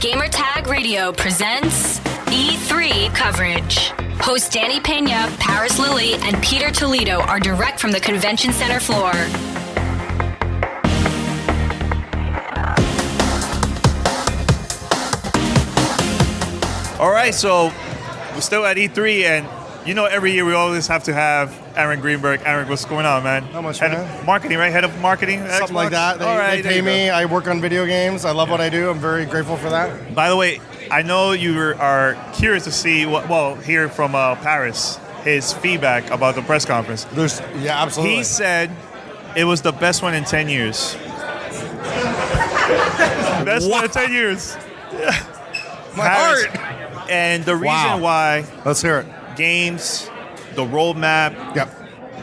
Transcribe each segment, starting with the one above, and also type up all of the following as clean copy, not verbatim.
Gamertag Radio presents E3 coverage. Hosts Danny Pena, Paris Lilly, and Peter Toledo are direct from the convention center floor. All right, so we're still at E3, and you know every year we always have to have Aaron Greenberg. Aaron, what's going on, man? How much, Head man? of marketing, right? Head of marketing? Something Xbox? like that. They pay me. I work on video games. I love what I do. I'm very grateful for that. By the way, I know you are curious to see, hear from Paris, his feedback about the press conference. Yeah, absolutely. He said it was the best one in 10 years. Best one in 10 years. My Paris. heart. And the reason why Let's hear it. games, the roadmap, Yep.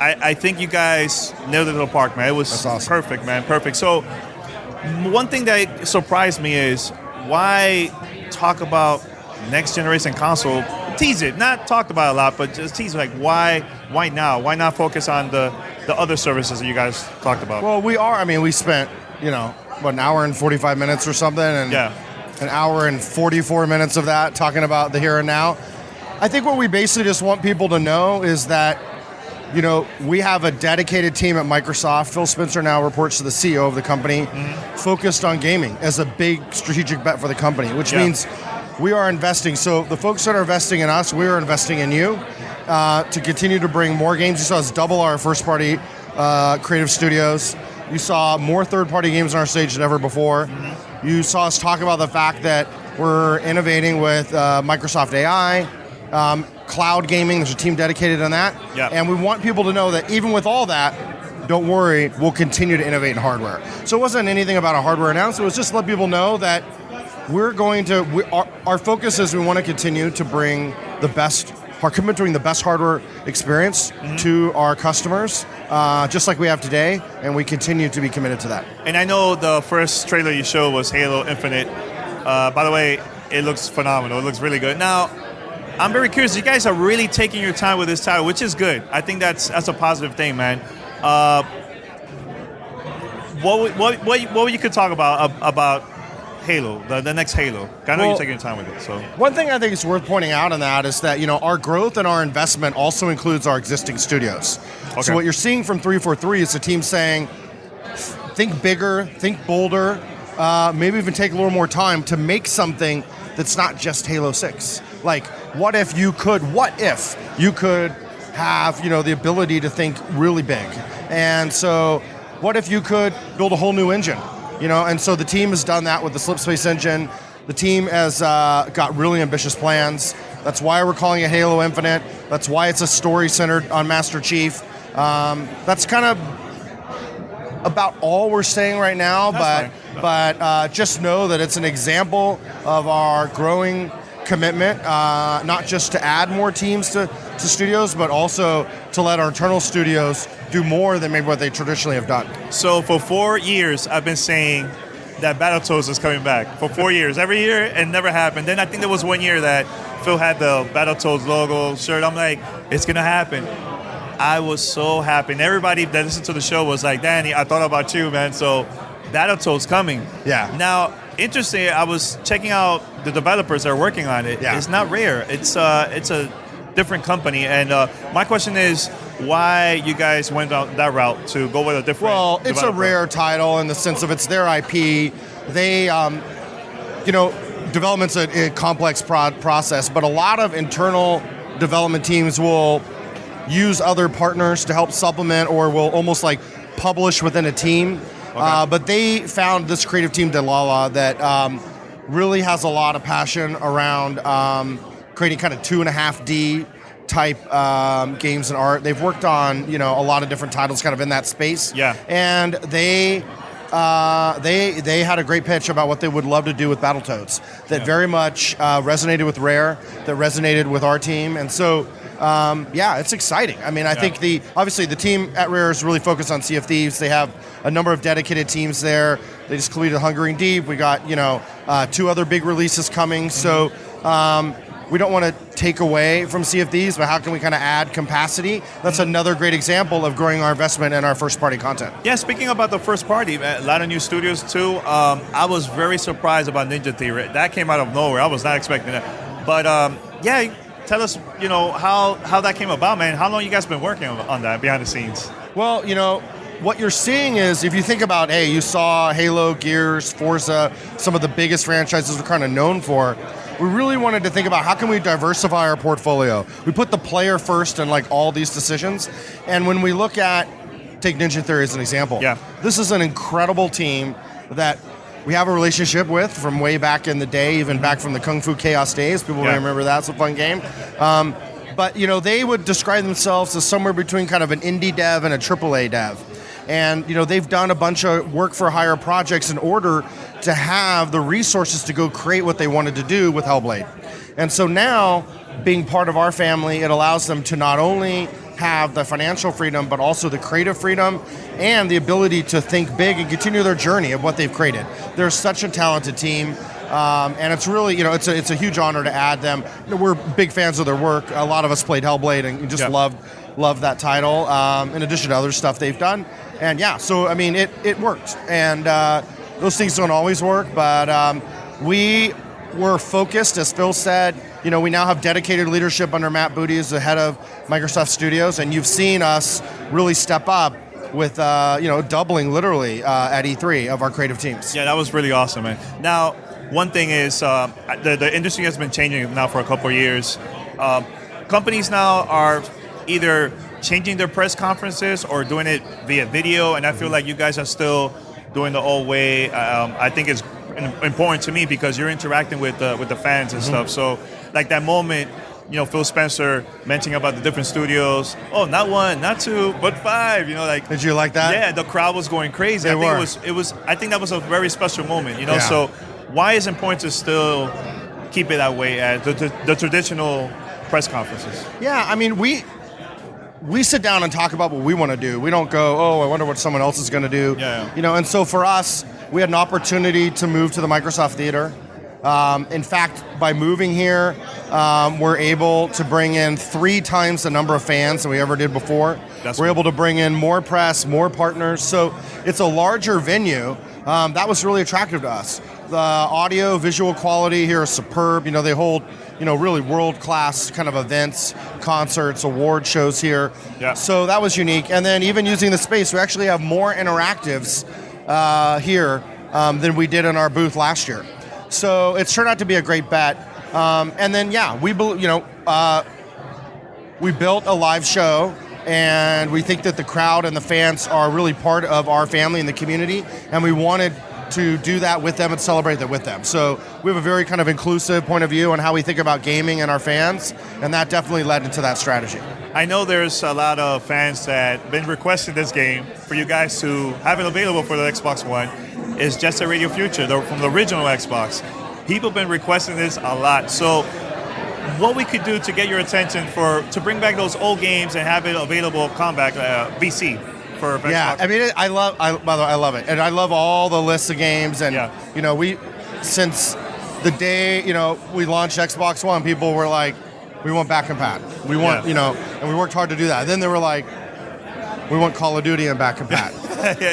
I think you guys nailed it to the park, man. It was That's awesome. perfect, man. Perfect. So one thing that surprised me is why talk about next generation console? Tease it. Not talked about a lot, but just tease like why now? Why not focus on the other services that you guys talked about? Well, we spent, an hour and 45 minutes or something, and an hour and 44 minutes of that talking about the here and now. I think what we basically just want people to know is that, we have a dedicated team at Microsoft. Phil Spencer now reports to the CEO of the company, focused on gaming as a big strategic bet for the company, which means we are investing. So the folks that are investing in us, we are investing in you to continue to bring more games. You saw us double our first-party creative studios. You saw more third-party games on our stage than ever before. You saw us talk about the fact that we're innovating with Microsoft AI, cloud gaming. There's a team dedicated on that. Yep. And we want people to know that even with all that, don't worry, we'll continue to innovate in hardware. So it wasn't anything about a hardware announcement. It was just to let people know that our focus is we want to continue to bring our commitment to bring the best hardware experience to our customers, just like we have today, and we continue to be committed to that. And I know the first trailer you showed was Halo Infinite. By the way, it looks phenomenal. It looks really good. Now, I'm very curious. You guys are really taking your time with this title, which is good. I think that's a positive thing, man. What you could talk about Halo, the next Halo? I know you're taking your time with it. So one thing I think is worth pointing out on that is that our growth and our investment also includes our existing studios. Okay. So what you're seeing from 343 is the team saying, think bigger, think bolder, maybe even take a little more time to make something that's not just Halo 6. Like, what if you could have, the ability to think really big? And so what if you could build a whole new engine? And so the team has done that with the Slipspace engine. The team has got really ambitious plans. That's why we're calling it Halo Infinite. That's why it's a story centered on Master Chief. That's kind of about all we're saying right now, but just know that it's an example of our growing commitment, not just to add more teams to studios, but also to let our internal studios do more than maybe what they traditionally have done. So for 4 years, I've been saying that Battletoads is coming back. For 4 years. Every year, it never happened. Then I think there was 1 year that Phil had the Battletoads logo shirt. I'm like, it's going to happen. I was so happy. And everybody that listened to the show was like, Danny, I thought about you, man. So Battletoads coming. Yeah. Now, interesting, I was checking out the developers that are working on it. Yeah. It's not Rare. It's a different company. And my question is, why you guys went down that route to go with a different it's a Rare title in the sense of it's their IP. They, development's a complex process, but a lot of internal development teams will use other partners to help supplement or will almost like publish within a team. Okay. But they found this creative team, Delala, that really has a lot of passion around creating kind of 2.5D type games and art. They've worked on a lot of different titles kind of in that space. Yeah. And they had a great pitch about what they would love to do with Battletoads that very much resonated with Rare, that resonated with our team, and so it's exciting. I mean, I think obviously the team at Rare is really focused on Sea of Thieves. They have a number of dedicated teams there. They just completed Hungering Deep. We got 2 other big releases coming. So we don't want to take away from CFDs, but how can we kind of add capacity? That's another great example of growing our investment in our first-party content. Yeah, speaking about the first party, a lot of new studios too. I was very surprised about Ninja Theory. That came out of nowhere. I was not expecting that. But yeah, tell us, how that came about, man. How long you guys been working on that behind the scenes? Well, what you're seeing is, if you think about, hey, you saw Halo, Gears, Forza, some of the biggest franchises we're kind of known for. We really wanted to think about how can we diversify our portfolio. We put the player first in like all these decisions. And when we look at, take Ninja Theory as an example. Yeah. This is an incredible team that we have a relationship with from way back in the day, even back from the Kung Fu Chaos days. People may remember that. It's a fun game. But, they would describe themselves as somewhere between kind of an indie dev and a AAA dev. And, they've done a bunch of work for hire projects in order to have the resources to go create what they wanted to do with Hellblade. And so now, being part of our family, it allows them to not only have the financial freedom, but also the creative freedom and the ability to think big and continue their journey of what they've created. They're such a talented team. And it's really, it's a huge honor to add them. We're big fans of their work. A lot of us played Hellblade and just loved that title, in addition to other stuff they've done. And so, it worked. And those things don't always work, but we were focused, as Phil said. We now have dedicated leadership under Matt Booty as the head of Microsoft Studios, and you've seen us really step up with, doubling literally at E3 of our creative teams. Yeah, that was really awesome, man. Now, one thing is the industry has been changing now for a couple of years. Companies now are either changing their press conferences or doing it via video, and I feel like you guys are still doing the old way. I think it's important to me because you're interacting with the fans and stuff. So, like that moment, Phil Spencer mentioning about the different studios. Oh, not one, not two, but five. Did you like that? Yeah, the crowd was going crazy. I think that was a very special moment. Yeah. So why is it important to still keep it that way as the traditional press conferences? Yeah, we sit down and talk about what we want to do. We don't go, oh, I wonder what someone else is going to do. Yeah. And so for us, we had an opportunity to move to the Microsoft Theater. In fact, by moving here, we're able to bring in 3 times the number of fans than we ever did before. We're able to bring in more press, more partners. So it's a larger venue. That was really attractive to us. The audio, visual quality here is superb. They hold, really world-class kind of events, concerts, award shows here. Yeah. So that was unique. And then even using the space, we actually have more interactives here than we did in our booth last year. So it's turned out to be a great bet. And then, we built a live show, and we think that the crowd and the fans are really part of our family and the community, and we wanted to do that with them and celebrate that with them. So we have a very kind of inclusive point of view on how we think about gaming and our fans, and that definitely led into that strategy. I know there's a lot of fans that have been requesting this game for you guys to have it available for the Xbox One. It's Jet Set Radio Future from the original Xbox. People have been requesting this a lot. So what we could do to get your attention to bring back those old games and have it available combat VC for Xbox. Yeah, by the way, I love it. And I love all the lists of games. And, we, since the day, we launched Xbox One, people were like, we want back compat. We want, and we worked hard to do that. And then they were like, we want Call of Duty and back compat.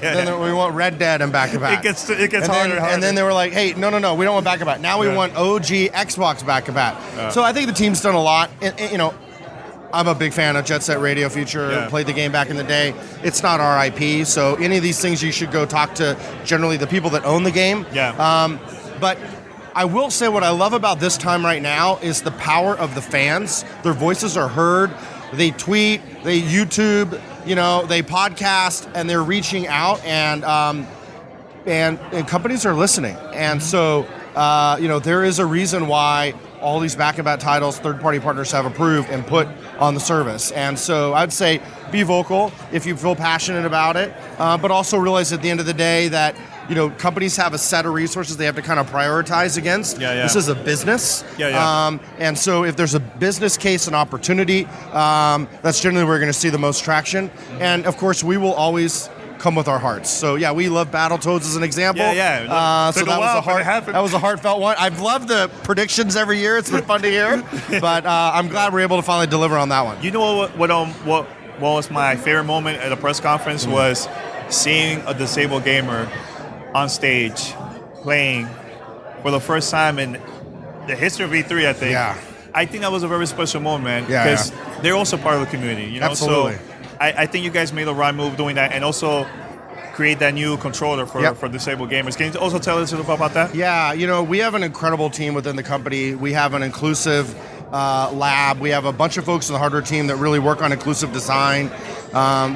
Then we want Red Dead and back compat. It gets harder and harder. And then they were like, hey, no, we don't want back compat. Now we want OG Xbox back compat. So I think the team's done a lot. And, I'm a big fan of Jet Set Radio Future. Yeah. Played the game back in the day. It's not our IP, so any of these things you should go talk to generally the people that own the game. Yeah. But I will say what I love about this time right now is the power of the fans. Their voices are heard. They tweet, they YouTube, they podcast, and they're reaching out, and companies are listening. And so, there is a reason why all these back-combat titles third-party partners have approved and put on the service. And so I'd say be vocal if you feel passionate about it, but also realize at the end of the day that companies have a set of resources they have to kind of prioritize against. This is a business. And so if there's a business case and opportunity, that's generally where we're going to see the most traction. And of course, we will always come with our hearts. So yeah, we love Battletoads as an example. So that was a heartfelt one. I've loved the predictions every year. It's been fun to hear, but I'm glad we're able to finally deliver on that one. You know what was my favorite moment at a press conference was seeing a disabled gamer on stage playing for the first time in the history of E3, I think. Yeah. I think that was a very special moment because they're also part of the community. You know? Absolutely. So I think you guys made the right move doing that, and also create that new controller for disabled gamers. Can you also tell us a little bit about that? Yeah, we have an incredible team within the company. We have an inclusive lab. We have a bunch of folks in the hardware team that really work on inclusive design.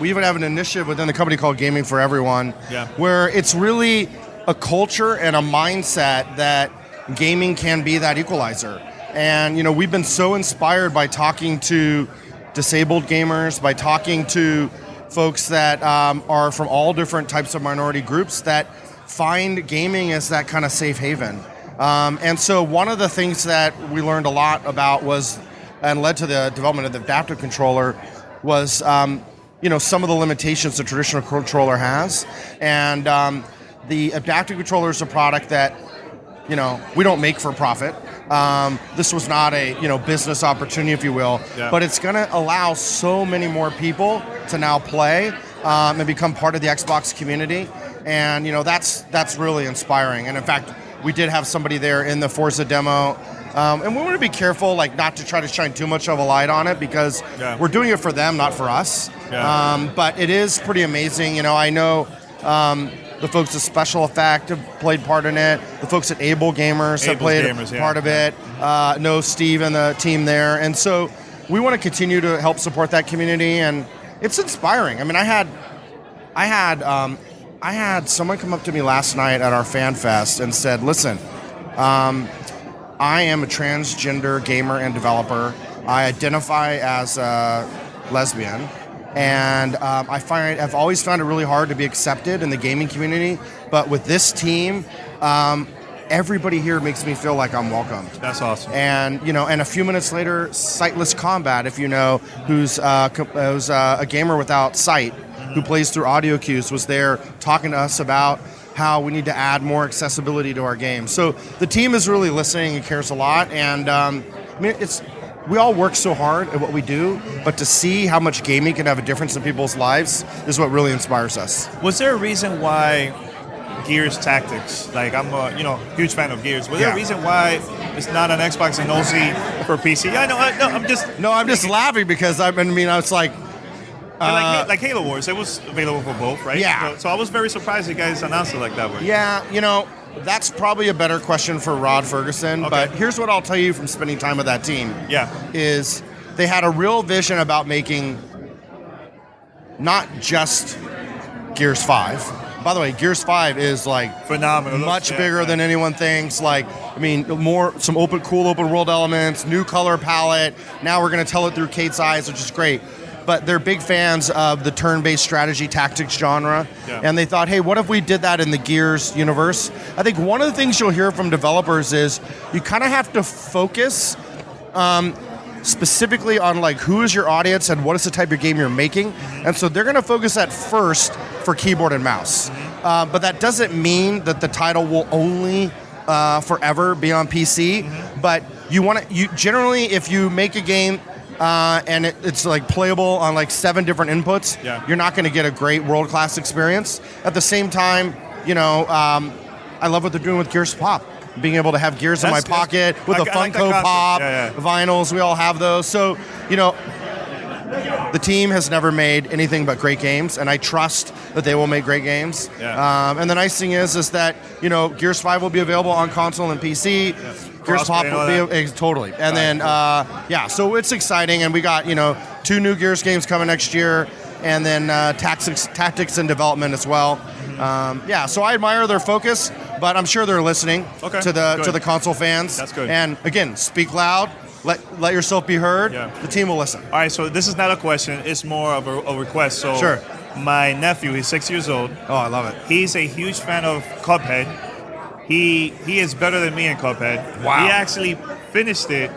We even have an initiative within the company called Gaming for Everyone, where it's really a culture and a mindset that gaming can be that equalizer. And, we've been so inspired by talking to disabled gamers, by talking to folks that are from all different types of minority groups that find gaming as that kind of safe haven. And so one of the things that we learned a lot about was, and led to the development of the adaptive controller, was some of the limitations the traditional controller has. And the adaptive controller is a product that we don't make for profit. This was not a business opportunity, if you will, but it's going to allow so many more people to now play and become part of the Xbox community, and that's really inspiring. And in fact, we did have somebody there in the Forza demo, and we want to be careful, not to try to shine too much of a light on it because we're doing it for them, not for us. But it is pretty amazing. I know. The folks at Special Effect have played part in it. The folks at Able Gamers have played part of it. Know Steve and the team there. And so we want to continue to help support that community, and it's inspiring. I mean, I had someone come up to me last night at our Fan Fest and said, listen, I am a transgender gamer and developer. I identify as a lesbian. And I've always found it really hard to be accepted in the gaming community. But with this team, everybody here makes me feel like I'm welcomed. That's awesome. And and a few minutes later, Sightless Combat, if you know, who's a gamer without sight, who plays through audio cues, was there talking to us about how we need to add more accessibility to our game. So the team is really listening and cares a lot. And we all work so hard at what we do, but to see how much gaming can have a difference in people's lives is what really inspires us. Was there a reason why Gears Tactics, I'm a huge fan of Gears, was there a reason why it's not an Xbox and OC for PC? I'm just laughing because I was like... like Halo Wars, it was available for both, right? Yeah. So I was very surprised you guys announced it like that way. Yeah, that's probably a better question for Rod Ferguson, but here's what I'll tell you from spending time with that team. Is they had a real vision about making not just Gears 5. By the way, Gears 5 is phenomenal, much bigger than anyone thinks. Some cool open world elements, new color palette. Now we're going to tell it through Kate's eyes, which is great. But they're big fans of the turn-based strategy tactics genre. And they thought, hey, what if we did that in the Gears universe? I think one of the things you'll hear from developers is you kind of have to focus specifically on who is your audience and what is the type of game you're making. And so they're going to focus at first for keyboard and mouse. But that doesn't mean that the title will only forever be on PC. But you generally, if you make a game and it's playable on 7 different inputs, you're not going to get a great world-class experience. At the same time, I love what they're doing with Gears Pop. Being able to have Gears in my pocket with the Funko Pop vinyls, we all have those. So, the team has never made anything but great games, and I trust that they will make great games. And the nice thing is that, Gears 5 will be available on console and PC. Gears Pop will be totally. And then, so it's exciting, and we got 2 new Gears games coming next year, and then tactics and development as well. So I admire their focus, but I'm sure they're listening to the console fans. That's good. And again, speak loud. Let yourself be heard. The team will listen. All right, so this is not a question. It's more of a request. So sure. My nephew, he's 6 years old. Oh, I love it. He's a huge fan of Cuphead. He is better than me in Cuphead. Wow. He actually finished it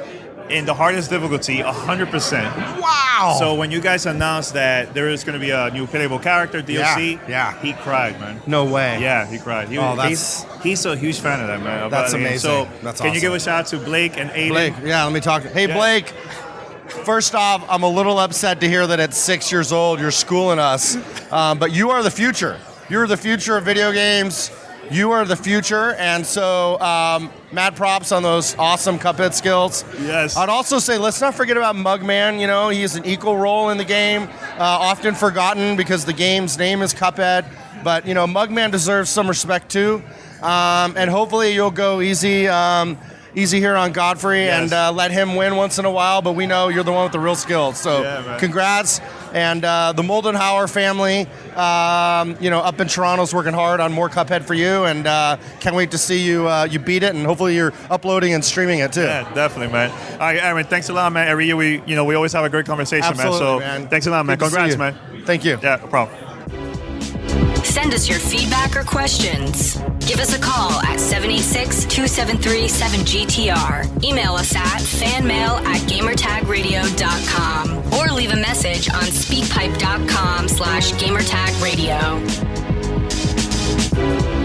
in the hardest difficulty, 100%. Wow. So when you guys announced that there is going to be a new playable character DLC, he cried, man. No way. Yeah, he cried. He's a huge fan of that, man. That's amazing. So that's can awesome. you give a shout out to Blake and Aiden? Blake, yeah, let me talk. Hey, Blake. First off, I'm a little upset to hear that at 6 years old you're schooling us, but you are the future. You're the future of video games. You are the future, and so mad props on those awesome Cuphead skills. Yes. I'd also say let's not forget about Mugman. You know, he has an equal role in the game, often forgotten because the game's name is Cuphead. But you know, Mugman deserves some respect too, and hopefully you'll go easy here on Godfrey and let him win once in a while. But we know you're the one with the real skills. So congrats. And the Moldenhauer family, up in Toronto's working hard on more Cuphead for you, and can't wait to see you beat it, and hopefully you're uploading and streaming it too. Yeah, definitely, man. All right, Aaron, thanks a lot, man. Every year we always have a great conversation, Absolutely, man. So thanks a lot, man. Congrats, man. Thank you. Yeah, no problem. Send us your feedback or questions. Give us a call at 786-273-7GTR. Email us at fanmail@gamertagradio.com or leave a message on speakpipe.com/gamertagradio.